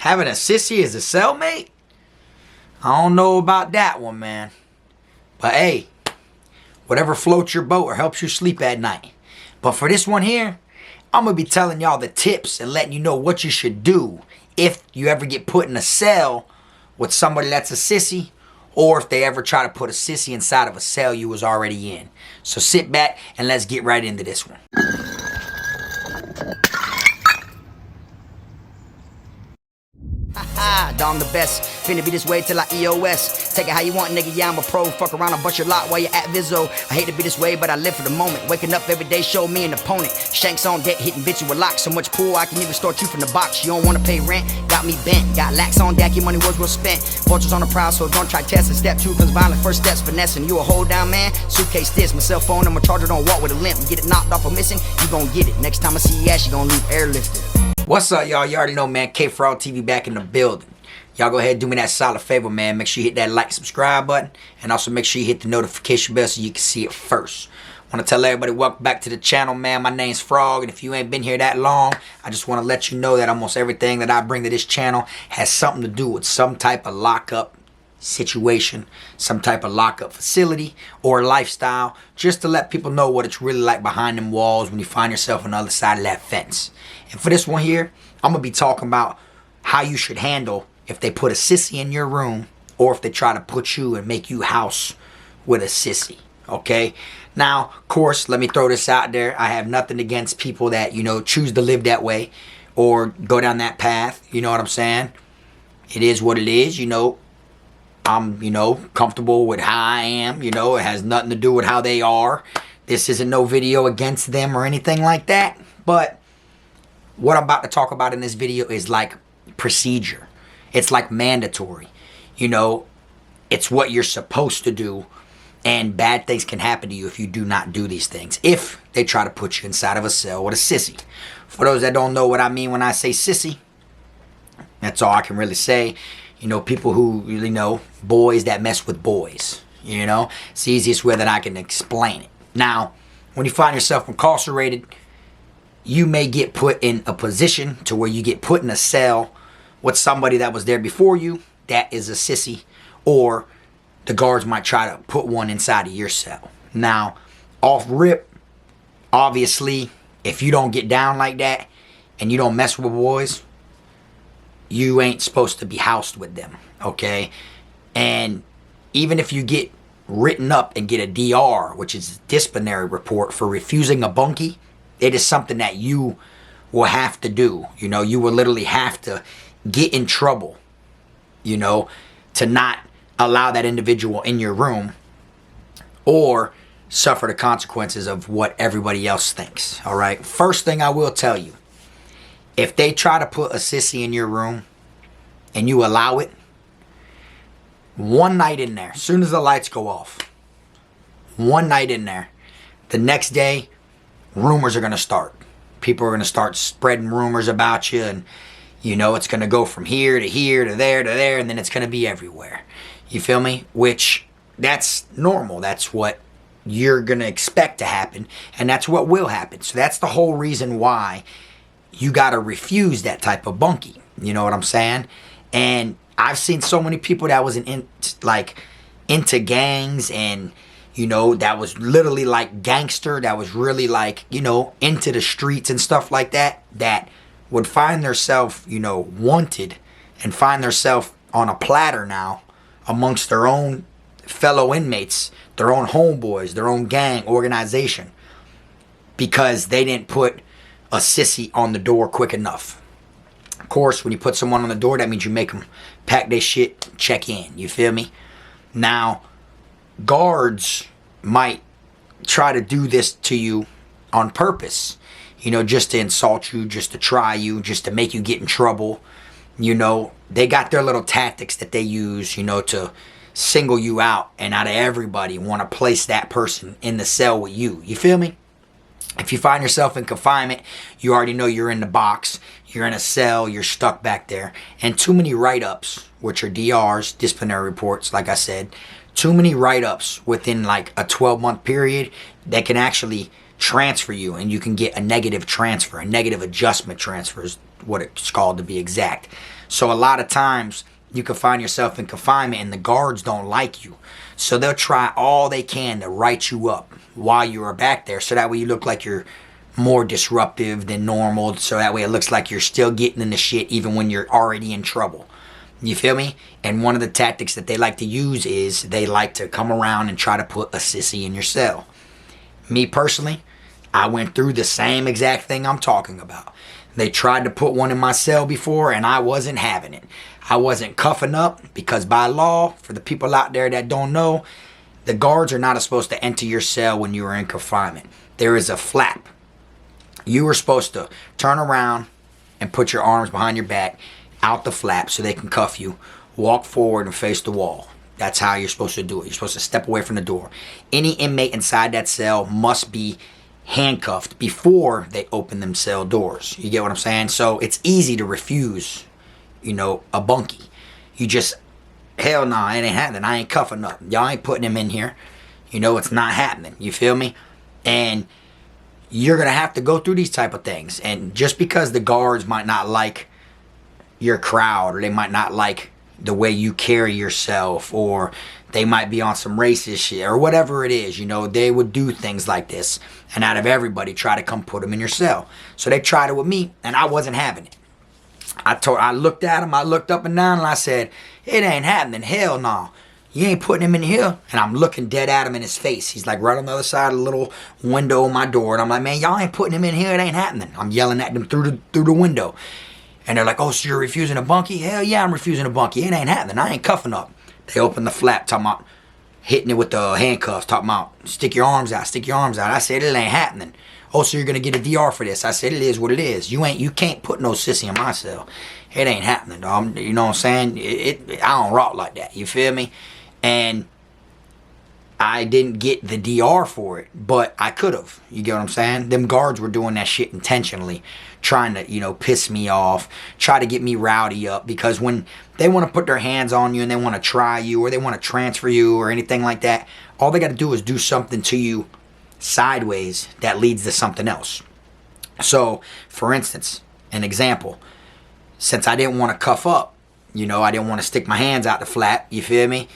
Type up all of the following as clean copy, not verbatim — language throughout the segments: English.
Having a sissy as a cellmate? I don't know about that one, man. But hey, whatever floats your boat or helps you sleep at night. But for this one here, I'm going to be telling y'all the tips and letting you know what you should do if you ever get put in a cell with somebody that's a sissy, or if they ever try to put a sissy inside of a cell you was already in. So sit back and let's get right into this one. Dom the best, finna be this way till I EOS. Take it how you want, nigga, yeah, I'm a pro. Fuck around and bust your lot while you're at Vizzo. I hate to be this way, but I live for the moment. Waking up every day, show me an opponent. Shanks on deck, hitting bitch with lock. So much pool, I can even start you from the box. You don't wanna pay rent, got me bent. Got lax on deck, your money was well spent. Vultures on the prowl, so don't try testing. Step 2 comes violent, first steps finessing. You a hold down man, suitcase this. My cell phone, I'm a charger, don't walk with a limp. Get it knocked off or missing, you gon' get it. Next time I see your ass, you gon' leave airlifted. What's up, y'all? You already know, man. Kfrog TV back in the building. Y'all go ahead and do me that solid favor, man. Make sure you hit that like, subscribe button. And also make sure you hit the notification bell so you can see it first. Want to tell everybody, welcome back to the channel, man. My name's Frog. And if you ain't been here that long, I just want to let you know that almost everything that I bring to this channel has something to do with some type of lockup situation, some type of lockup facility or lifestyle, just to let people know what it's really like behind them walls when you find yourself on the other side of that fence. And for this one here, I'm going to be talking about how you should handle if they put a sissy in your room, or if they try to put you and make you house with a sissy, okay? Now, of course, let me throw this out there. I have nothing against people that, you know, choose to live that way or go down that path. You know what I'm saying? It is what it is, you know. I'm, you know, comfortable with how I am, you know. It has nothing to do with how they are. This isn't no video against them or anything like that. But what I'm about to talk about in this video is like procedure. It's like mandatory. You know, it's what you're supposed to do. And bad things can happen to you if you do not do these things. If they try to put you inside of a cell with a sissy. For those that don't know what I mean when I say sissy, that's all I can really say. You know, people who really know, boys that mess with boys. You know, it's the easiest way that I can explain it. Now, when you find yourself incarcerated, you may get put in a position to where you get put in a cell with somebody that was there before you that is a sissy, or the guards might try to put one inside of your cell. Now, off rip, obviously, if you don't get down like that and you don't mess with boys, you ain't supposed to be housed with them, okay? And even if you get written up and get a DR, which is a disciplinary report for refusing a bunkie, it is something that you will have to do. You know, you will literally have to get in trouble, you know, to not allow that individual in your room or suffer the consequences of what everybody else thinks. All right. First thing I will tell you, if they try to put a sissy in your room and you allow it, one night in there, as soon as the lights go off, one night in there, the next day, rumors are going to start. People are going to start spreading rumors about you, and you know, it's going to go from here to here to there to there, and then it's going to be everywhere. You feel me? Which, that's normal. That's what you're going to expect to happen, and that's what will happen. So that's the whole reason why you got to refuse that type of bunkie. You know what I'm saying? And I've seen so many people that was into gangs, and you know, that was literally like gangster, that was really like, you know, into the streets and stuff like that, that would find themselves, you know, wanted and find themselves on a platter now amongst their own fellow inmates, their own homeboys, their own gang organization, because they didn't put a sissy on the door quick enough. Of course, when you put someone on the door, that means you make them pack their shit, check in. You feel me? Now, guards might try to do this to you on purpose. You know, just to insult you, just to try you, just to make you get in trouble. You know, they got their little tactics that they use, you know, to single you out and out of everybody want to place that person in the cell with you. You feel me? If you find yourself in confinement, you already know you're in the box, you're in a cell, you're stuck back there. And too many write-ups, which are DRs, disciplinary reports, like I said, too many write-ups within like a 12-month period that can actually transfer you, and you can get a negative transfer, a negative adjustment transfer is what it's called, to be exact. So a lot of times you can find yourself in confinement and the guards don't like you. So they'll try all they can to write you up while you are back there, so that way you look like you're more disruptive than normal, so that way it looks like you're still getting in the shit even when you're already in trouble. You feel me? And one of the tactics that they like to use is they like to come around and try to put a sissy in your cell. Me personally, I went through the same exact thing I'm talking about. They tried to put one in my cell before and I wasn't having it. I wasn't cuffing up because by law, for the people out there that don't know, the guards are not supposed to enter your cell when you are in confinement. There is a flap. You are supposed to turn around and put your arms behind your back out the flap so they can cuff you. Walk forward and face the wall. That's how you're supposed to do it. You're supposed to step away from the door. Any inmate inside that cell must be handcuffed before they open them cell doors. You get what I'm saying? So it's easy to refuse, a bunkie. You just, hell nah, it ain't happening. I ain't cuffing up. Y'all ain't putting him in here. It's not happening. You feel me? And you're going to have to go through these type of things. And just because the guards might not like your crowd, or they might not like the way you carry yourself, or they might be on some racist shit, or whatever it is, they would do things like this, and out of everybody try to come put them in your cell. So they tried it with me, and I wasn't having it. I looked at him, I looked up and down, and I said, it ain't happening, hell no. You ain't putting him in here. And I'm looking dead at him in his face. He's like right on the other side of the little window of my door, and I'm like, man, y'all ain't putting him in here, it ain't happening. I'm yelling at them through the window. And they're like, oh, so you're refusing a bunkie? Hell yeah, I'm refusing a bunkie. It ain't happening. I ain't cuffing up. They open the flap, talking about hitting it with the handcuffs, talking about stick your arms out, stick your arms out. I said, it ain't happening. Oh, so you're going to get a DR for this? I said, it is what it is. You can't put no sissy in my cell. It ain't happening, dog. You know what I'm saying? I don't rock like that. You feel me? And I didn't get the DR for it, but I could have. You get what I'm saying? Them guards were doing that shit intentionally, trying to, piss me off, try to get me rowdy up, because when they want to put their hands on you and they want to try you, or they want to transfer you or anything like that, all they got to do is do something to you sideways that leads to something else. So, for instance, an example, since I didn't want to cuff up, I didn't want to stick my hands out the flap, you feel me?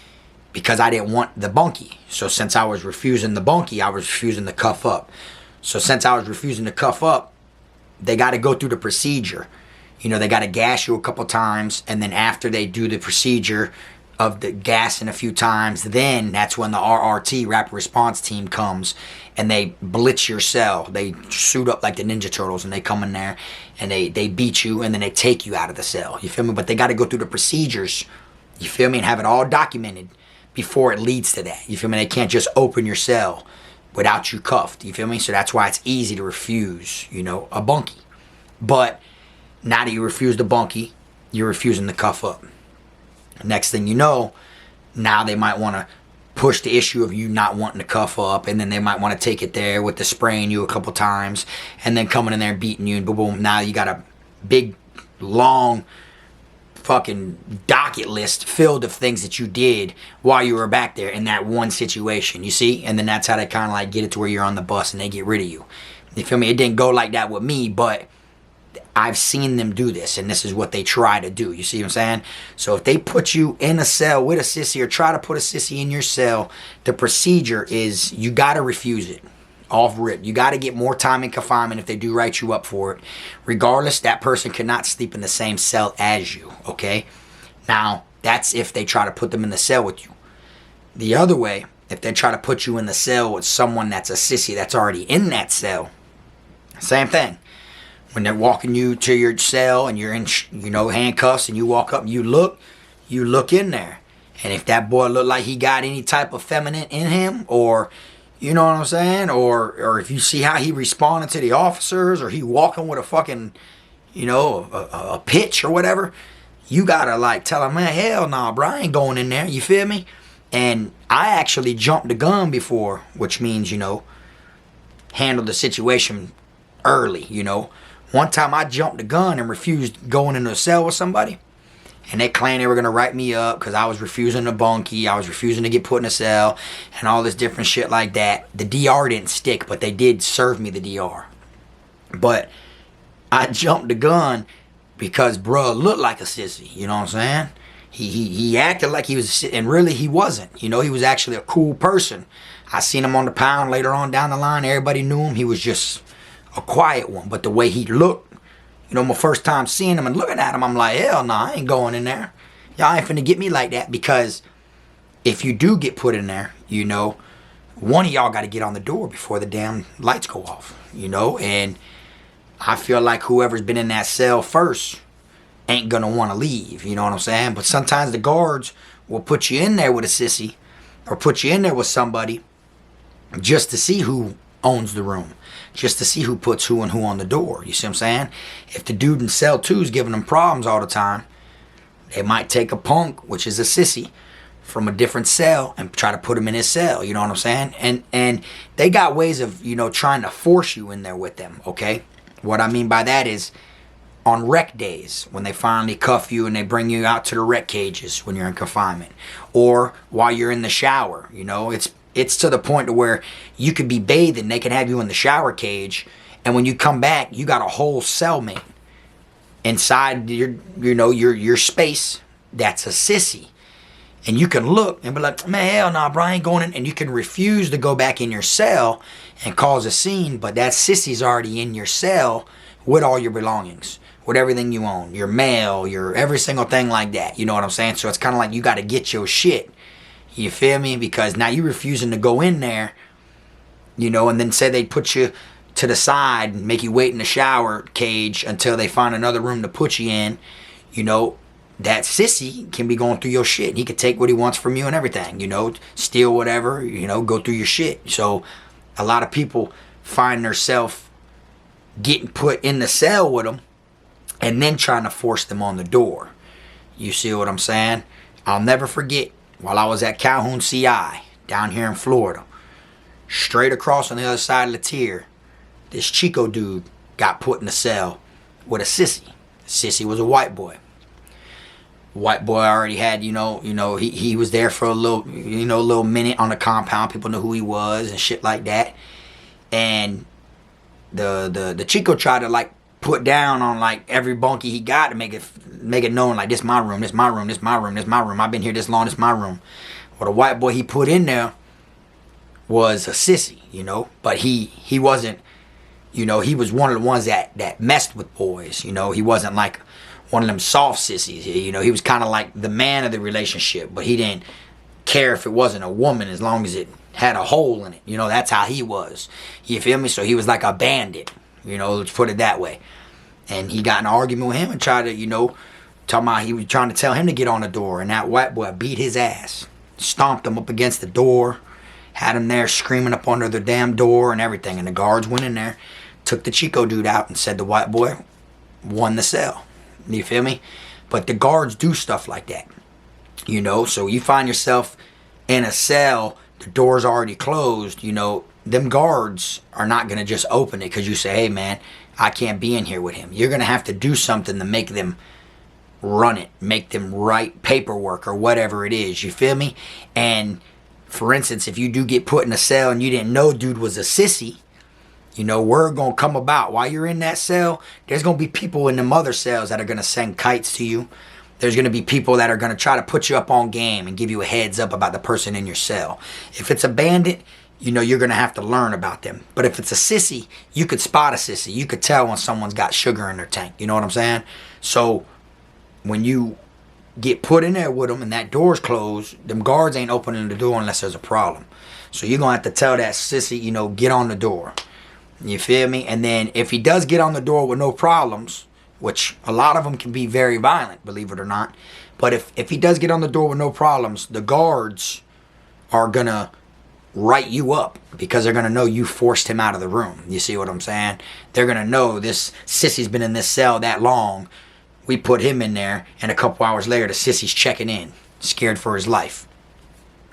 Because I didn't want the bunkie. So since I was refusing the bunkie, I was refusing the cuff up. So since I was refusing to cuff up, they got to go through the procedure. They got to gas you a couple times, and then after they do the procedure of the gassing a few times, then that's when the RRT, Rapid Response Team, comes and they blitz your cell. They suit up like the Ninja Turtles, and they come in there and they beat you, and then they take you out of the cell. You feel me? But they got to go through the procedures, you feel me, and have it all documented before it leads to that. You feel me? They can't just open your cell without you cuffed. You feel me? So that's why it's easy to refuse, a bunkie. But now that you refuse the bunkie, you're refusing the cuff up. Next thing you know, now they might want to push the issue of you not wanting to cuff up, and then they might want to take it there with the spraying you a couple times, and then coming in there and beating you, and boom, boom. Now you got a big, long fucking docket list filled of things that you did while you were back there in that one situation, you see? And then that's how they kind of like get it to where you're on the bus and they get rid of you. You feel me? It didn't go like that with me, but I've seen them do this, and this is what they try to do. You see what I'm saying? So if they put you in a cell with a sissy, or try to put a sissy in your cell, the procedure is you got to refuse it. Off rip. You got to get more time in confinement if they do write you up for it. Regardless, that person cannot sleep in the same cell as you, okay? Now, that's if they try to put them in the cell with you. The other way, if they try to put you in the cell with someone that's a sissy that's already in that cell, same thing. When they're walking you to your cell and you're in, handcuffs, and you walk up and you look in there. And if that boy look like he got any type of feminine in him, or you know what I'm saying? Or if you see how he responded to the officers, or he walking with a fucking, a pitch or whatever, you gotta like tell him, man, hell nah, bro, I ain't going in there. You feel me? And I actually jumped the gun before, which means, handle the situation early, One time I jumped the gun and refused going into a cell with somebody. and they claimed they were going to write me up because I was refusing to bunkie, I was refusing to get put in a cell, and all this different shit like that. The DR didn't stick, but they did serve me the DR. But I jumped the gun because bruh looked like a sissy, you know what I'm saying? He acted like he was, and really he wasn't. You know, he was actually a cool person. I seen him on the pound later on down the line. Everybody knew him. He was just a quiet one. But the way he looked, you know, my first time seeing him and looking at him, I'm like, hell nah, I ain't going in there. Y'all ain't finna get me like that, because if you do get put in there, you know, one of y'all got to get on the door before the damn lights go off, you know? And I feel like whoever's been in that cell first ain't gonna want to leave, you know what I'm saying? But sometimes the guards will put you in there with a sissy, or put you in there with somebody just to see who owns the room, just to see who puts who and who on the door. You see what I'm saying? If the dude in cell 2 is giving them problems all the time, they might take a punk, which is a sissy, from a different cell and try to put him in his cell. You know what I'm saying? And they got ways of, you know, trying to force you in there with them, okay? What I mean by that is, on rec days, when they finally cuff you and they bring you out to the rec cages when you're in confinement, or while you're in the shower, you know, it's to the point to where you could be bathing, they can have you in the shower cage, and when you come back, you got a whole cellmate inside your, you know, your space that's a sissy. And you can look and be like, man, hell nah, bro, I ain't going in. And you can refuse to go back in your cell and cause a scene, but that sissy's already in your cell with all your belongings, with everything you own, your mail, your every single thing like that. You know what I'm saying? So it's kind of like you got to get your shit. You feel me? Because now you're refusing to go in there, you know, and then say they put you to the side and make you wait in the shower cage until they find another room to put you in. You know, that sissy can be going through your shit. He could take what he wants from you and everything, you know, steal whatever, you know, go through your shit. So a lot of people find themselves getting put in the cell with them and then trying to force them on the door. You see what I'm saying? I'll never forget, while I was at Calhoun CI down here in Florida, straight across on the other side of the tier, this Chico dude got put in the cell with a sissy. Sissy was a white boy. White boy already had, he was there for a little minute on the compound. People knew who he was and shit like that. And the Chico tried to like put down on like every bunkie he got to make it known like, this my room, this my room, this my room, this my room. I've been here this long, this my room. Well, the white boy he put in there was a sissy, you know, but he wasn't, you know, he was one of the ones that messed with boys, you know. He wasn't like one of them soft sissies, you know. He was kind of like the man of the relationship, but he didn't care if it wasn't a woman as long as it had a hole in it, you know. That's how he was, you feel me? So he was like a bandit, you know, let's put it that way. And he got in an argument with him and tried to, you know, talking about he was trying to tell him to get on the door, and that white boy beat his ass, stomped him up against the door, had him there screaming up under the damn door and everything. And the guards went in there, took the Chico dude out, and said the white boy won the cell. You feel me? But the guards do stuff like that, you know. So you find yourself in a cell, the door's already closed, you know. Them guards are not going to just open it because you say, hey man, I can't be in here with him. You're going to have to do something to make them run it, make them write paperwork or whatever it is, you feel me? And for instance, if you do get put in a cell and you didn't know dude was a sissy, you know, word gonna come about. While you're in that cell, there's gonna be people in them other cells that are gonna send kites to you. There's gonna be people that are gonna try to put you up on game and give you a heads up about the person in your cell. If it's a bandit, you know, you're gonna have to learn about them. But if it's a sissy, you could spot a sissy. You could tell when someone's got sugar in their tank. You know what I'm saying? So when you get put in there with them and that door's closed, them guards ain't opening the door unless there's a problem. So you're gonna have to tell that sissy, you know, get on the door. You feel me? And then if he does get on the door with no problems, which a lot of them can be very violent, believe it or not. But if he does get on the door with no problems, the guards are going to write you up because they're going to know you forced him out of the room. You see what I'm saying? They're going to know this sissy's been in this cell that long. We put him in there, and a couple hours later, the sissy's checking in, scared for his life.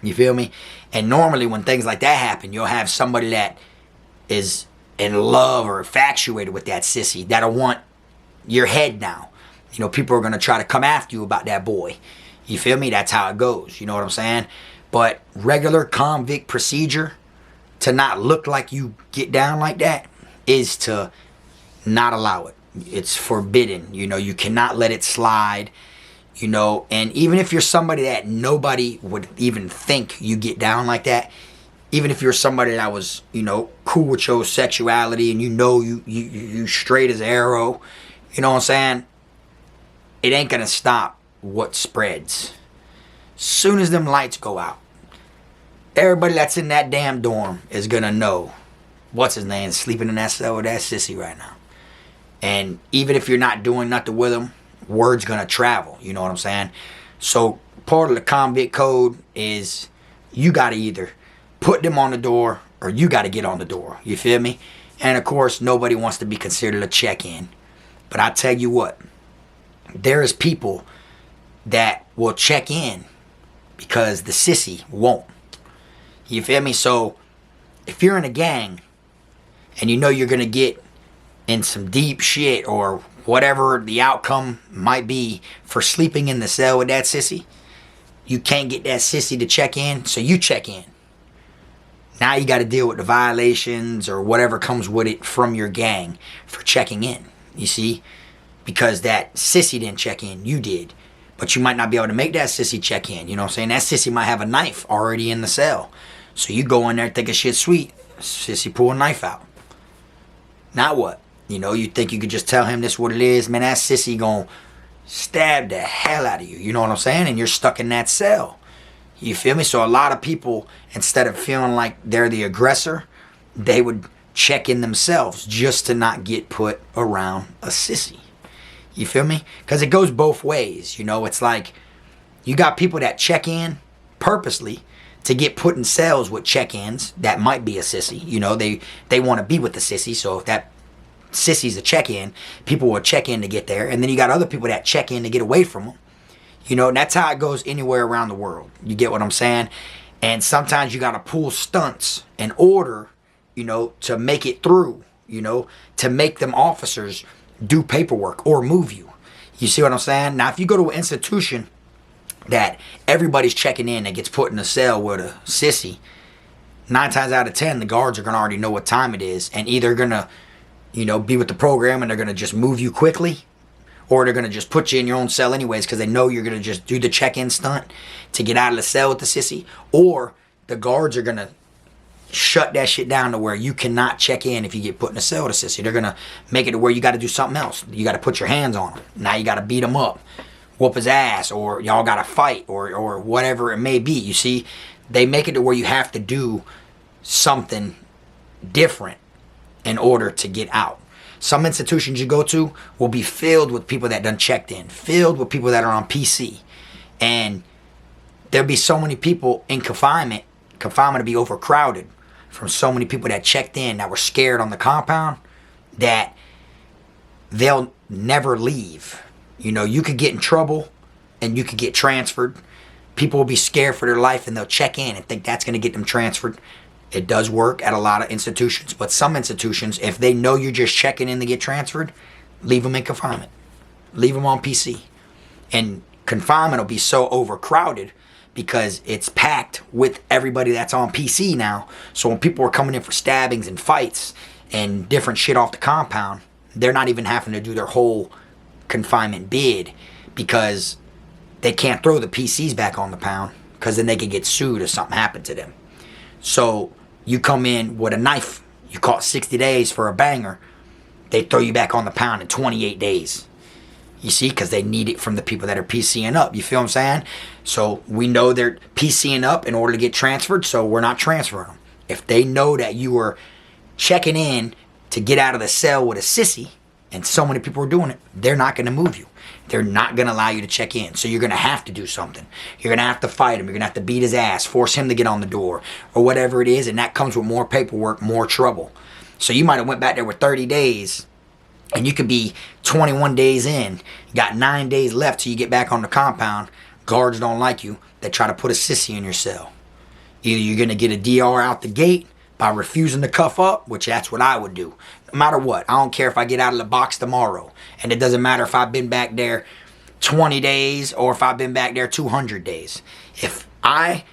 You feel me? And normally when things like that happen, you'll have somebody that is in love or infatuated with that sissy that'll want your head now. You know, people are going to try to come after you about that boy. You feel me? That's how it goes. You know what I'm saying? But regular convict procedure to not look like you get down like that is to not allow it. It's forbidden. You know, you cannot let it slide. You know, and even if you're somebody that nobody would even think you get down like that, even if you're somebody that was, you know, cool with your sexuality and you know you straight as arrow, you know what I'm saying? It ain't gonna stop what spreads. Soon as them lights go out, everybody that's in that damn dorm is gonna know what's his name sleeping in that cell with that sissy right now. And even if you're not doing nothing with them, word's gonna travel. You know what I'm saying? So part of the convict code is you gotta either put them on the door or you gotta get on the door. You feel me? And of course, nobody wants to be considered a check-in. But I tell you what, there is people that will check in because the sissy won't. You feel me? So if you're in a gang and you know you're gonna get in some deep shit or whatever the outcome might be for sleeping in the cell with that sissy, you can't get that sissy to check in, so you check in. Now you got to deal with the violations or whatever comes with it from your gang for checking in, you see? Because that sissy didn't check in, you did. But you might not be able to make that sissy check in, you know what I'm saying? That sissy might have a knife already in the cell. So you go in there thinking shit sweet, sissy pull a knife out. Now what? You know, you think you could just tell him this what it is, man, that sissy gonna stab the hell out of you, you know what I'm saying? And you're stuck in that cell. You feel me? So a lot of people, instead of feeling like they're the aggressor, they would check in themselves just to not get put around a sissy. You feel me? Because it goes both ways, you know? It's like you got people that check in purposely to get put in cells with check-ins that might be a sissy. You know, they want to be with the sissy, so if that sissy's a check-in, people will check in to get there. And then you got other people that check in to get away from them. You know, and that's how it goes anywhere around the world. You get what I'm saying? And sometimes you got to pull stunts in order, you know, to make it through, you know, to make them officers do paperwork or move you. You see what I'm saying? Now, if you go to an institution that everybody's checking in that gets put in a cell with a sissy, 9 times out of 10, the guards are going to already know what time it is and either going to, you know, be with the program and they're going to just move you quickly, or they're going to just put you in your own cell anyways because they know you're going to just do the check-in stunt to get out of the cell with the sissy, or the guards are going to shut that shit down to where you cannot check in if you get put in a cell with a sissy. They're going to make it to where you got to do something else. You got to put your hands on him. Now you got to beat him up, whoop his ass, or y'all got to fight, or whatever it may be. You see, they make it to where you have to do something different in order to get out. Some institutions you go to will be filled with people that done checked in, filled with people that are on PC. And there'll be so many people in confinement will be overcrowded from so many people that checked in that were scared on the compound that they'll never leave. You know, you could get in trouble and you could get transferred. People will be scared for their life and they'll check in and think that's going to get them transferred. It does work at a lot of institutions, but some institutions, if they know you're just checking in to get transferred, leave them in confinement. Leave them on PC. And confinement will be so overcrowded because it's packed with everybody that's on PC now. So when people are coming in for stabbings and fights and different shit off the compound, they're not even having to do their whole confinement bid because they can't throw the PCs back on the pound because then they could get sued if something happened to them. So you come in with a knife, you caught 60 days for a banger, they throw you back on the pound in 28 days. You see, because they need it from the people that are PCing up. You feel what I'm saying? So we know they're PCing up in order to get transferred, so we're not transferring them. If they know that you were checking in to get out of the cell with a sissy, and so many people are doing it, they're not going to move you. They're not going to allow you to check in. So you're going to have to do something. You're going to have to fight him. You're going to have to beat his ass, force him to get on the door, or whatever it is, and that comes with more paperwork, more trouble. So you might have went back there with 30 days, and you could be 21 days in, got 9 days left till you get back on the compound. Guards don't like you. They try to put a sissy in your cell. Either you're going to get a DR out the gate, by refusing to cuff up, which that's what I would do. No matter what. I don't care if I get out of the box tomorrow. And it doesn't matter if I've been back there 20 days or if I've been back there 200 days. If I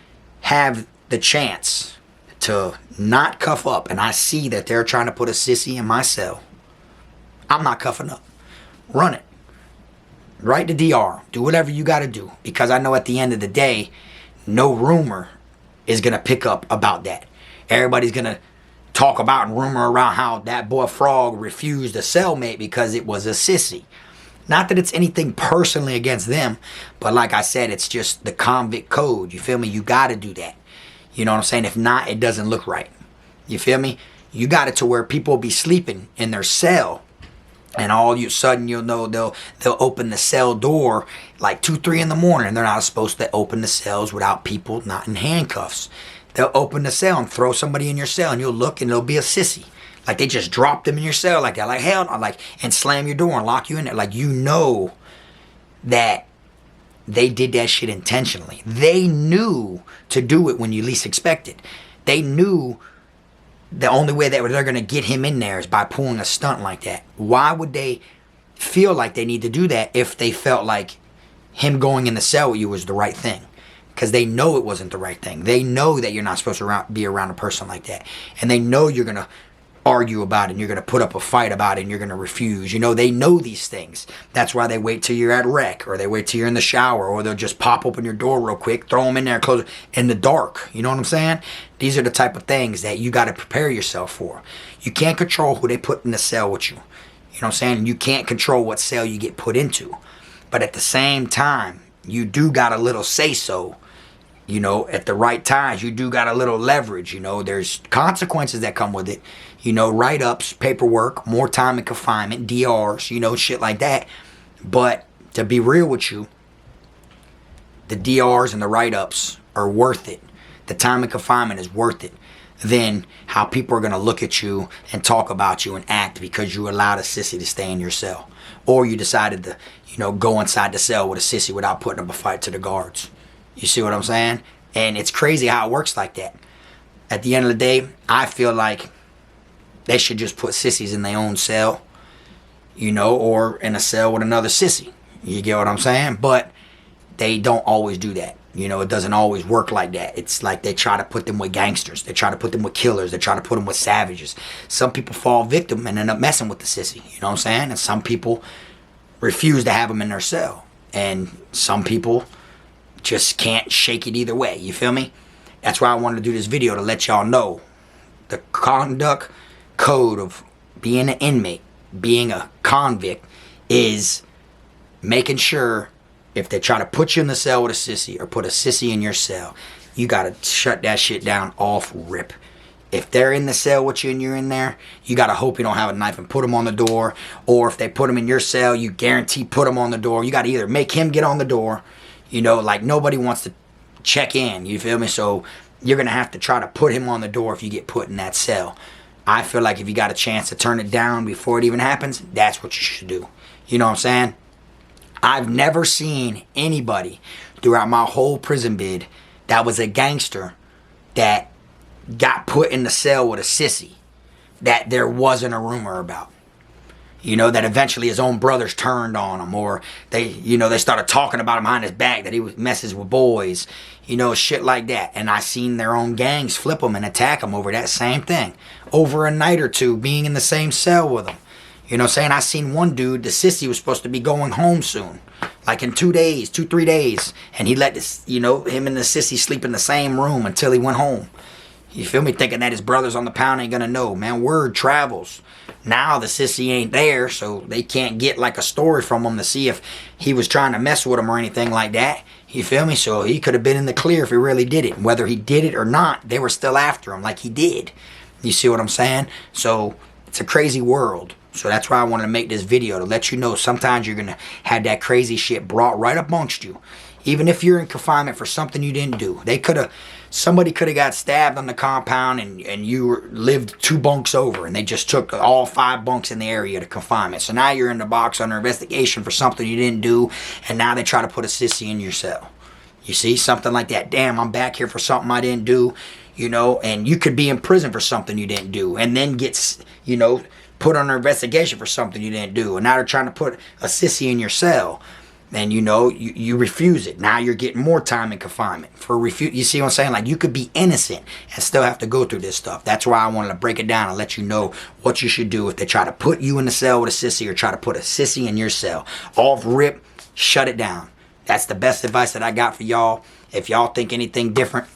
have the chance to not cuff up and I see that they're trying to put a sissy in my cell, I'm not cuffing up. Run it. Write the DR. Do whatever you got to do. Because I know at the end of the day, no rumor is going to pick up about that. Everybody's going to talk about and rumor around how that boy Frog refused a cellmate because it was a sissy. Not that it's anything personally against them, but like I said, it's just the convict code. You feel me? You got to do that. You know what I'm saying? If not, it doesn't look right. You feel me? You got it to where people will be sleeping in their cell, and all of a sudden you'll know they'll open the cell door like 2, 3 in the morning, and they're not supposed to open the cells without people not in handcuffs. They'll open the cell and throw somebody in your cell, and you'll look and it'll be a sissy. Like they just dropped them in your cell like that. Like hell no. Like, and slam your door and lock you in there. Like, you know that they did that shit intentionally. They knew to do it when you least expected. They knew the only way that they're going to get him in there is by pulling a stunt like that. Why would they feel like they need to do that if they felt like him going in the cell with you was the right thing? Because they know it wasn't the right thing. They know that you're not supposed to be around a person like that. And they know you're going to argue about it, and you're going to put up a fight about it, and you're going to refuse. You know, they know these things. That's why they wait till you're at rec, or they wait till you're in the shower, or they'll just pop open your door real quick, throw them in there, close it in the dark. You know what I'm saying? These are the type of things that you got to prepare yourself for. You can't control who they put in the cell with you. You know what I'm saying? You can't control what cell you get put into. But at the same time, you do got a little say-so. You know, at the right times, you do got a little leverage. You know, there's consequences that come with it. You know, write-ups, paperwork, more time in confinement, DRs, you know, shit like that. But to be real with you, the DRs and the write-ups are worth it. The time in confinement is worth it than how people are going to look at you and talk about you and act because you allowed a sissy to stay in your cell. Or you decided to, you know, go inside the cell with a sissy without putting up a fight to the guards. You see what I'm saying? And it's crazy how it works like that. At the end of the day, I feel like they should just put sissies in their own cell, you know, or in a cell with another sissy. You get what I'm saying? But they don't always do that. You know, it doesn't always work like that. It's like they try to put them with gangsters. They try to put them with killers. They try to put them with savages. Some people fall victim and end up messing with the sissy. You know what I'm saying? And some people refuse to have them in their cell. And some people just can't shake it either way. You feel me? That's why I wanted to do this video, to let y'all know the conduct code of being an inmate, being a convict, is making sure if they try to put you in the cell with a sissy or put a sissy in your cell, you gotta shut that shit down off rip. If they're in the cell with you and you're in there, you gotta hope you don't have a knife and put them on the door. Or if they put them in your cell, you guarantee put them on the door. You gotta either make him get on the door. You know, like nobody wants to check in, you feel me? So you're going to have to try to put him on the door if you get put in that cell. I feel like if you got a chance to turn it down before it even happens, that's what you should do. You know what I'm saying? I've never seen anybody throughout my whole prison bid that was a gangster that got put in the cell with a sissy that there wasn't a rumor about. You know, that eventually his own brothers turned on him, or they started talking about him behind his back, that he was messes with boys, you know, shit like that. And I seen their own gangs flip him and attack him over that same thing, over a night or two being in the same cell with him. You know what I'm saying? I seen one dude, the sissy was supposed to be going home soon, like in 2 days, 3 days, and he let this, you know, him and the sissy sleep in the same room until he went home. You feel me? Thinking that his brothers on the pound ain't gonna know. Man, word travels. Now the sissy ain't there, so they can't get like a story from him to see if he was trying to mess with him or anything like that. You feel me? So he could have been in the clear if he really did it. Whether he did it or not, they were still after him like he did. You see what I'm saying? So it's a crazy world. So that's why I wanted to make this video, to let you know sometimes you're going to have that crazy shit brought right up amongst you. Even if you're in confinement for something you didn't do. Somebody could have got stabbed on the compound and you lived 2 bunks over, and they just took all 5 bunks in the area to confinement. So now you're in the box under investigation for something you didn't do, and now they try to put a sissy in your cell. You see, something like that. Damn, I'm back here for something I didn't do. you know, and you could be in prison for something you didn't do, and then get, you know, put under investigation for something you didn't do, and now they're trying to put a sissy in your cell, and you know, you refuse it. Now you're getting more time in confinement for refuse. You see what I'm saying? Like, you could be innocent and still have to go through this stuff. That's why I wanted to break it down and let you know what you should do if they try to put you in the cell with a sissy or try to put a sissy in your cell. Off rip, shut it down. That's the best advice that I got for y'all. If y'all think anything different,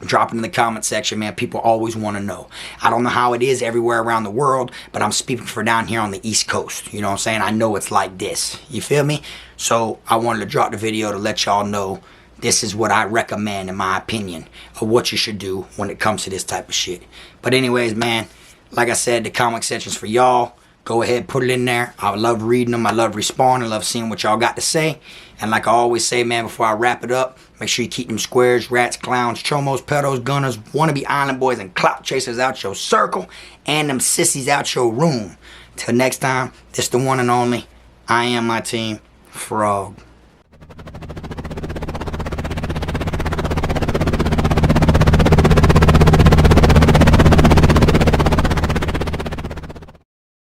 drop it in the comment section, man. People always want to know. I don't know how it is everywhere around the world, but I'm speaking for down here on the East Coast. You know what I'm saying? I know it's like this. You feel me? So I wanted to drop the video to let y'all know this is what I recommend, in my opinion, of what you should do when it comes to this type of shit. But anyways, man, like I said, the comment section's for y'all. Go ahead, put it in there. I love reading them. I love responding. I love seeing what y'all got to say. And like I always say, man, before I wrap it up, make sure you keep them squares, rats, clowns, chomos, pedos, gunners, wannabe island boys, and clout chasers out your circle, and them sissies out your room. Till next time, this the one and only. I am my team, Frog.